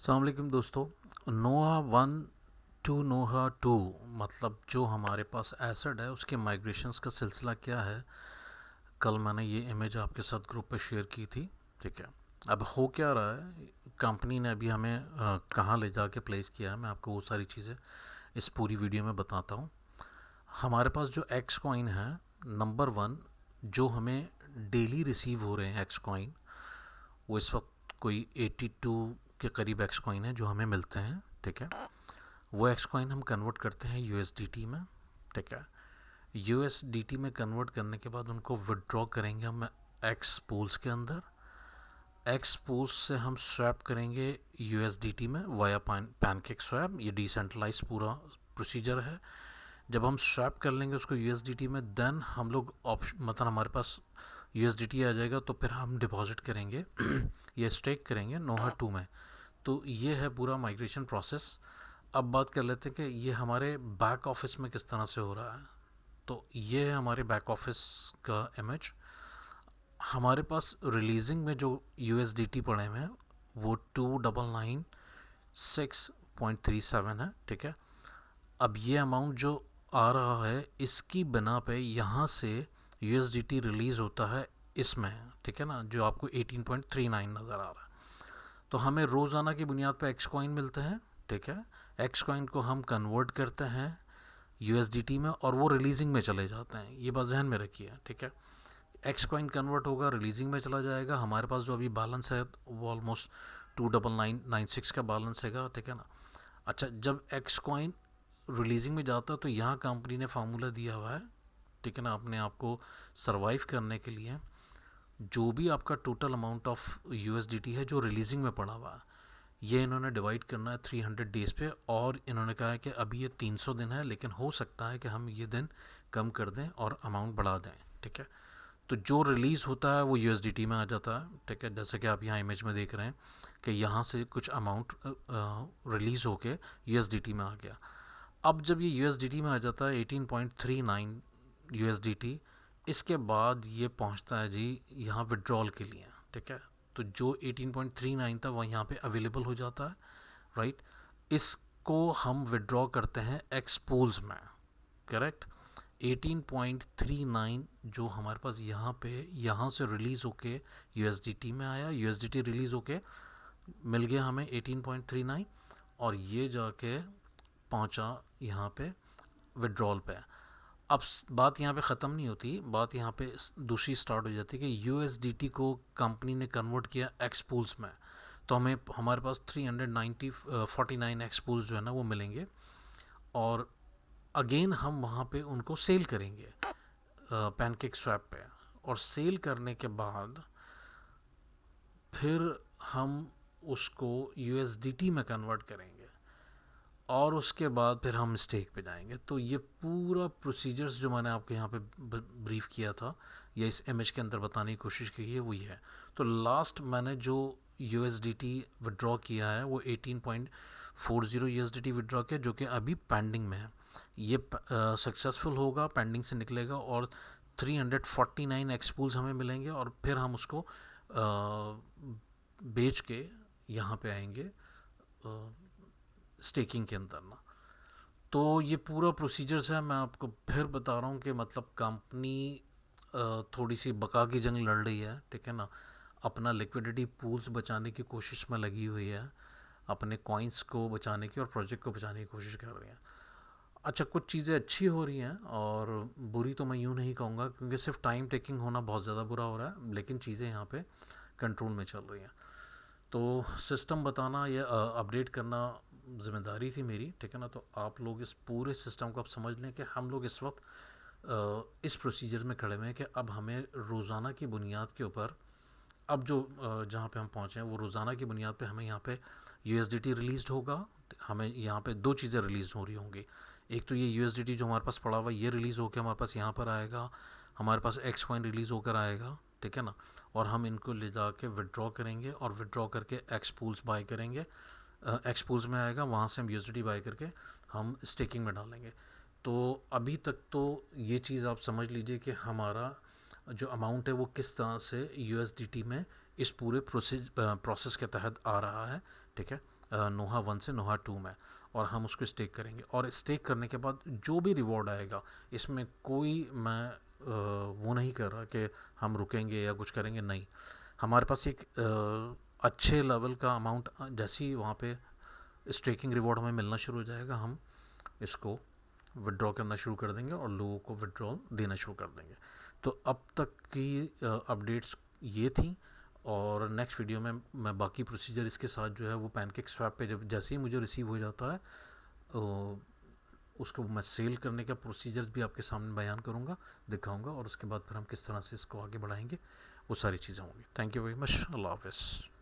अस्सलाम वालेकुम दोस्तों। नोहा वन टू नोहा टू मतलब जो हमारे पास एसेट है उसके माइग्रेशंस का सिलसिला क्या है। कल मैंने ये इमेज आपके साथ ग्रुप पे शेयर की थी। ठीक है, अब हो क्या रहा है, कंपनी ने अभी हमें कहाँ ले जाके प्लेस किया है, मैं आपको वो सारी चीज़ें इस पूरी वीडियो में बताता हूँ। हमारे पास जो एक्स कॉइन है, नंबर वन, जो हमें डेली रिसीव हो रहे हैं एक्स कॉइन, वो इस वक्त कोई 82 के करीब एक्स कॉइन है जो हमें मिलते हैं। ठीक है, वो एक्स कॉइन हम कन्वर्ट करते हैं यूएसडीटी में। ठीक है, यूएसडीटी में कन्वर्ट करने के बाद उनको विड्रॉ करेंगे हम एक्स पूल्स के अंदर। एक्स पूल्स से हम स्वैप करेंगे यूएसडीटी में वाया पैनकेक स्वैप। ये डिसेंट्रलाइज पूरा प्रोसीजर है। जब हम स्वैप कर लेंगे उसको यूएसडीटी में, देन हम लोग ऑप्शन मतलब हमारे पास यूएसडीटी आ जाएगा, तो फिर हम डिपॉजिट करेंगे या स्टेक करेंगे नोहा टू में। तो ये है पूरा माइग्रेशन प्रोसेस। अब बात कर लेते हैं कि ये हमारे बैक ऑफिस में किस तरह से हो रहा है। तो ये है हमारे बैक ऑफिस का इमेज। हमारे पास रिलीजिंग में जो यूएसडीटी पड़े हुए हैं वो 2996.37 है। ठीक है, अब ये अमाउंट जो आ रहा है इसकी बिना पे यहाँ से यूएसडीटी रिलीज़ होता है इसमें। ठीक है ना, जो आपको 18.39 नज़र आ रहा है। तो हमें रोज़ाना की बुनियाद पर एक्स कॉइन मिलते हैं। ठीक है, एक्स कॉइन को हम कन्वर्ट करते हैं यूएसडीटी में और वो रिलीजिंग में चले जाते हैं। ये बात जहन में रखिए। ठीक है, एक्स कॉइन कन्वर्ट होगा, रिलीजिंग में चला जाएगा। हमारे पास जो अभी बैलेंस है वो ऑलमोस्ट 29996 का बैलेंस हैगा। ठीक है ना। अच्छा, जब एक्स कॉइन रिलीजिंग में जाता है तो यहाँ कंपनी ने फार्मूला दिया हुआ है। ठीक है ना, अपने आप को सरवाइव करने के लिए जो भी आपका टोटल अमाउंट ऑफ यूएसडीटी है जो रिलीजिंग में पड़ा हुआ है, ये इन्होंने डिवाइड करना है 300 डेज़ पे। और इन्होंने कहा है कि अभी ये 300 दिन है, लेकिन हो सकता है कि हम ये दिन कम कर दें और अमाउंट बढ़ा दें। ठीक है, तो जो रिलीज़ होता है वो यूएसडीटी में आ जाता है। ठीक है, जैसे कि आप यहाँ इमेज में देख रहे हैं कि यहाँ से कुछ अमाउंट रिलीज़ होके यूएसडीटी में आ गया। अब जब ये यूएसडीटी में आ जाता है 18.39 यूएसडीटी, इसके बाद ये पहुंचता है जी यहाँ विड्रॉल के लिए। ठीक है, तो जो 18.39 था वह यहाँ पे अवेलेबल हो जाता है। राइट, इसको हम विड्रॉ करते हैं एक्स पूल्स में। करेक्ट, 18.39 जो हमारे पास यहाँ से रिलीज़ होके यूएसडीटी में आया, यूएसडीटी रिलीज़ होके मिल गया हमें 18.39, और ये जाके पहुंचा यहाँ पे विड्रॉल पे। अब बात यहाँ पे ख़त्म नहीं होती, बात यहाँ पे दूसरी स्टार्ट हो जाती है कि यूएसडीटी को कंपनी ने कन्वर्ट किया एक्सपूल्स में। तो हमारे पास 349 एक्सपूल्स जो है ना वो मिलेंगे, और अगेन हम वहाँ पे उनको सेल करेंगे पैनकेक स्वैप पे। और सेल करने के बाद फिर हम उसको यूएसडीटी में कन्वर्ट करेंगे, और उसके बाद फिर हम स्टेक पे जाएंगे। तो ये पूरा प्रोसीजर्स जो मैंने आपको यहाँ पे ब्रीफ किया था या इस इमेज के अंदर बताने की कोशिश की है वही है। तो लास्ट मैंने जो यूएसडीटी विड्रॉ किया है वो 18.40 यूएसडीटी विड्रॉ किया, जो कि अभी पेंडिंग में है। ये सक्सेसफुल होगा, पेंडिंग से निकलेगा, और 349 एक्सपूल्स हमें मिलेंगे, और फिर हम उसको बेच के यहाँ पे आएंगे स्टेकिंग के अंदर ना। तो ये पूरा प्रोसीजर्स है। मैं आपको फिर बता रहा हूँ कि मतलब कंपनी थोड़ी सी बका की जंग लड़ रही है। ठीक है ना, अपना लिक्विडिटी पूल्स बचाने की कोशिश में लगी हुई है, अपने कॉइन्स को बचाने की और प्रोजेक्ट को बचाने की कोशिश कर रही है। अच्छा, कुछ चीज़ें अच्छी हो रही हैं और बुरी तो मैं यूँ नहीं कहूँगा, क्योंकि सिर्फ टाइम टेकिंग होना बहुत ज़्यादा बुरा हो रहा है, लेकिन चीज़ें यहाँ पे कंट्रोल में चल रही हैं। तो सिस्टम बताना या अपडेट करना ज़िम्मेदारी थी मेरी। ठीक है ना, तो आप लोग इस पूरे सिस्टम को आप समझ लें कि हम लोग इस वक्त इस प्रोसीजर में खड़े हुए हैं कि अब हमें रोज़ाना की बुनियाद के ऊपर, अब जो जहाँ पे हम पहुँचे हैं वो रोज़ाना की बुनियाद पे हमें यहाँ पे यूएसडीटी रिलीज़ होगा। हमें यहाँ पे दो चीज़ें रिलीज़ हो रही होंगी। एक तो ये यूएसडीटी जो हमारे पास पड़ा हुआ ये रिलीज़ होकर हमारे पास यहाँ पर आएगा, हमारे पास एक्स कॉइन रिलीज़ होकर आएगा। ठीक है ना, और हम इनको ले जा के विड्रॉ करेंगे, और विड्रॉ करके एक्स पूल्स बाय करेंगे। एक्स पूल्स में आएगा, वहाँ से हम यूएसडीटी बाय करके हम स्टेकिंग में डालेंगे। तो अभी तक तो ये चीज़ आप समझ लीजिए कि हमारा जो अमाउंट है वो किस तरह से यूएसडीटी में इस पूरे प्रोसेस के तहत आ रहा है। ठीक है, नोहा 1 से नोहा 2 में, और हम उसको स्टेक करेंगे। और स्टेक करने के बाद जो भी रिवॉर्ड आएगा, इसमें कोई मैं वो नहीं कर रहा कि हम रुकेंगे या कुछ करेंगे, नहीं। हमारे पास एक अच्छे लेवल का अमाउंट जैसे ही वहाँ पे स्टेकिंग रिवॉर्ड हमें मिलना शुरू हो जाएगा, हम इसको विड्रॉ करना शुरू कर देंगे और लोगों को विड्रॉल देना शुरू कर देंगे। तो अब तक की अपडेट्स ये थी, और नेक्स्ट वीडियो में मैं बाकी प्रोसीजर इसके साथ जो है वो पैनकेक स्वैप पे जब जैसे ही मुझे रिसीव हो जाता है, उसको मैं सेल करने का प्रोसीजर्स भी आपके सामने बयान करूँगा, दिखाऊँगा, और उसके बाद फिर हम किस तरह से इसको आगे बढ़ाएंगे, वो सारी चीज़ें होंगी। Thank you very much. अल्लाह हाफ़िज़।